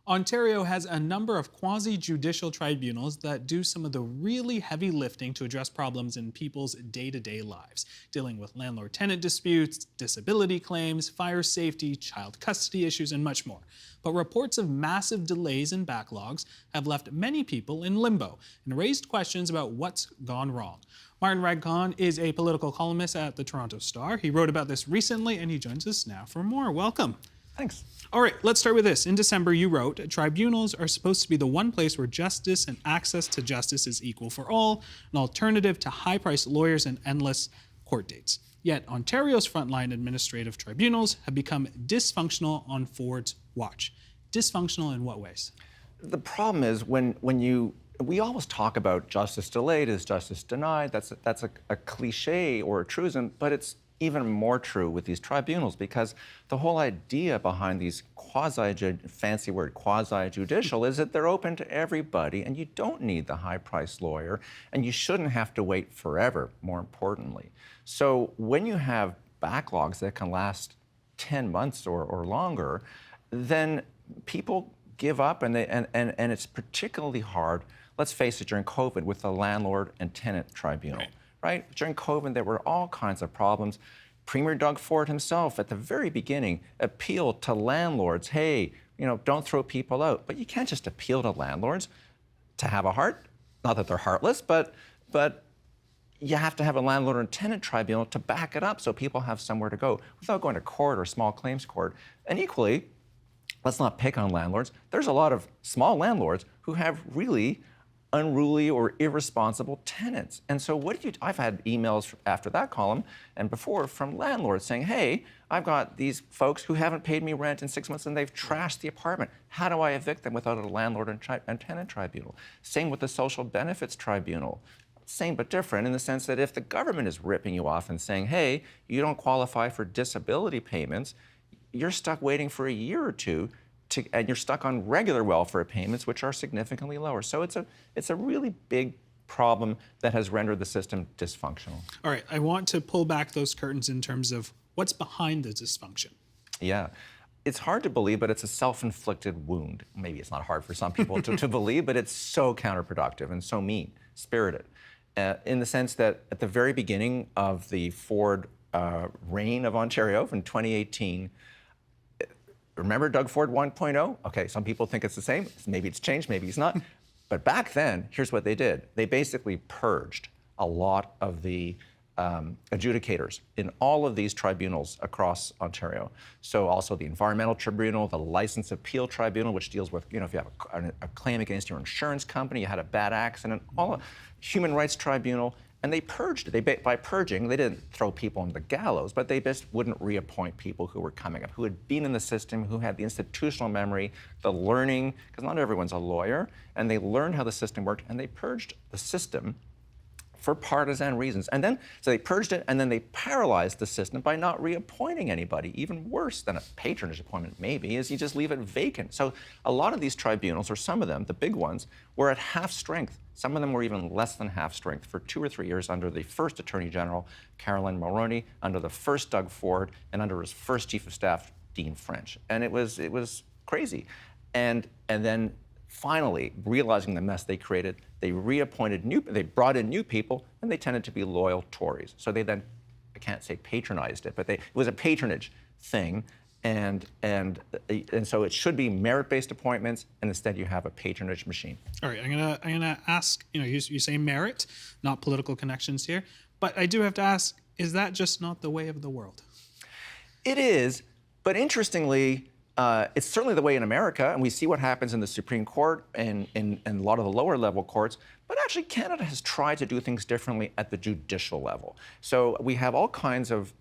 Ontario has a number of quasi-judicial tribunals that do some of the really heavy lifting to address problems in people's day-to-day lives, dealing with landlord-tenant disputes, disability claims, fire safety, child custody issues, and much more. But reports of massive delays and backlogs have left many people in limbo and raised questions about what's gone wrong. Martin Radcon is a political columnist at the Toronto Star. He wrote about this recently, and he joins us now for more. Welcome. Thanks. All right, let's start with this. In December, you wrote, tribunals are supposed to be the one place where justice and access to justice is equal for all, an alternative to high-priced lawyers and endless court dates. Yet, Ontario's frontline administrative tribunals have become dysfunctional on Ford's watch. Dysfunctional in what ways? The problem is we always talk about justice delayed is justice denied. That's a cliche or a truism, but it's even more true with these tribunals, because the whole idea behind these fancy word quasi-judicial is that they're open to everybody, and you don't need the high-priced lawyer, and you shouldn't have to wait forever, more importantly. So when you have backlogs that can last 10 months or longer, then people give up, and it's particularly hard, let's face it, during COVID with the landlord and tenant tribunal. Right? During COVID, there were all kinds of problems. Premier Doug Ford himself, at the very beginning, appealed to landlords, hey, don't throw people out. But you can't just appeal to landlords to have a heart. Not that they're heartless, but you have to have a landlord and tenant tribunal to back it up so people have somewhere to go without going to court or small claims court. And equally, let's not pick on landlords. There's a lot of small landlords who have really unruly or irresponsible tenants. And so I've had emails after that column and before from landlords saying, hey, I've got these folks who haven't paid me rent in 6 months and they've trashed the apartment. How do I evict them without a landlord and tenant tribunal? Same with the social benefits tribunal. Same but different in the sense that if the government is ripping you off and saying, hey, you don't qualify for disability payments, you're stuck waiting for a year or two and you're stuck on regular welfare payments, which are significantly lower. So it's a really big problem that has rendered the system dysfunctional. All right, I want to pull back those curtains in terms of what's behind the dysfunction. Yeah. It's hard to believe, but it's a self-inflicted wound. Maybe it's not hard for some people to believe, but it's so counterproductive and so mean-spirited. In the sense that at the very beginning of the Ford reign of Ontario in 2018, remember Doug Ford 1.0? Okay, some people think it's the same. Maybe it's changed, maybe it's not. But back then, here's what they did. They basically purged a lot of the adjudicators in all of these tribunals across Ontario. So also the Environmental Tribunal, the License Appeal Tribunal, which deals with, if you have a claim against your insurance company, you had a bad accident, Human Rights Tribunal. And they purged it. By purging, they didn't throw people on the gallows, but they just wouldn't reappoint people who were coming up, who had been in the system, who had the institutional memory, the learning, because not everyone's a lawyer, and they learned how the system worked, and they purged the system for partisan reasons. And then, so they purged it, and then they paralyzed the system by not reappointing anybody. Even worse than a patronage appointment, maybe, is you just leave it vacant. So a lot of these tribunals, or some of them, the big ones, were at half strength. Some of them were even less than half strength for 2 or 3 years under the first Attorney General, Caroline Mulroney, under the first Doug Ford, and under his first Chief of Staff, Dean French. And it was crazy. And then finally, realizing the mess they created, they they brought in new people, and they tended to be loyal Tories. So they then, I can't say patronized it, but it was a patronage thing. And so it should be merit-based appointments, and instead you have a patronage machine. All right, I'm gonna ask. You say merit, not political connections here, but I do have to ask: is that just not the way of the world? It is, but interestingly, it's certainly the way in America, and we see what happens in the Supreme Court and in a lot of the lower level courts, but actually Canada has tried to do things differently at the judicial level. So we have all kinds of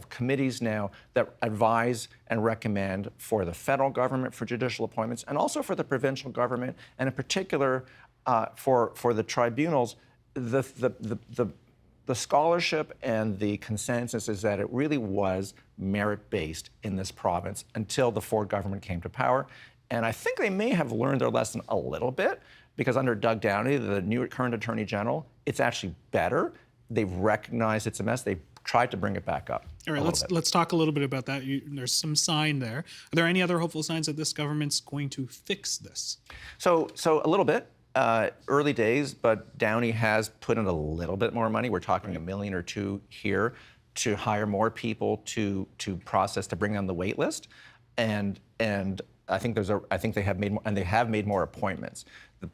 committees now that advise and recommend for the federal government for judicial appointments, and also for the provincial government, and in particular for the tribunals. The scholarship and the consensus is that it really was merit-based in this province until the Ford government came to power. And I think they may have learned their lesson a little bit, because under Doug Downey, the current Attorney General, it's actually better. They've recognized it's a mess. They've tried to bring it back up. All right, let's talk a little bit about that. There's some sign there. Are there any other hopeful signs that this government's going to fix this? So a little bit. Early days, but Downey has put in a little bit more money. We're talking $1 million or $2 million here to hire more people to process, to bring on the wait list, and I think they have made more appointments.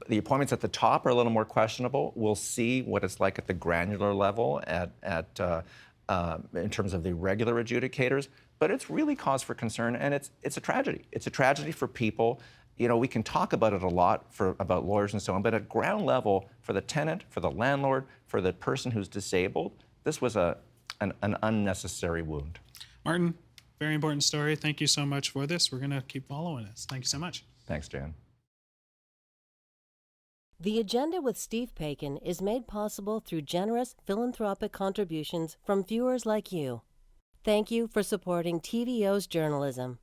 The appointments at the top are a little more questionable. We'll see what it's like at the granular level in terms of the regular adjudicators, but it's really cause for concern, and it's a tragedy. It's a tragedy for people. You know, we can talk about it a lot about lawyers and so on, but at ground level, for the tenant, for the landlord, for the person who's disabled, this was an unnecessary wound. Martin, very important story. Thank you so much for this. We're going to keep following this. Thank you so much. Thanks, Jan. The Agenda with Steve Paikin is made possible through generous philanthropic contributions from viewers like you. Thank you for supporting TVO's journalism.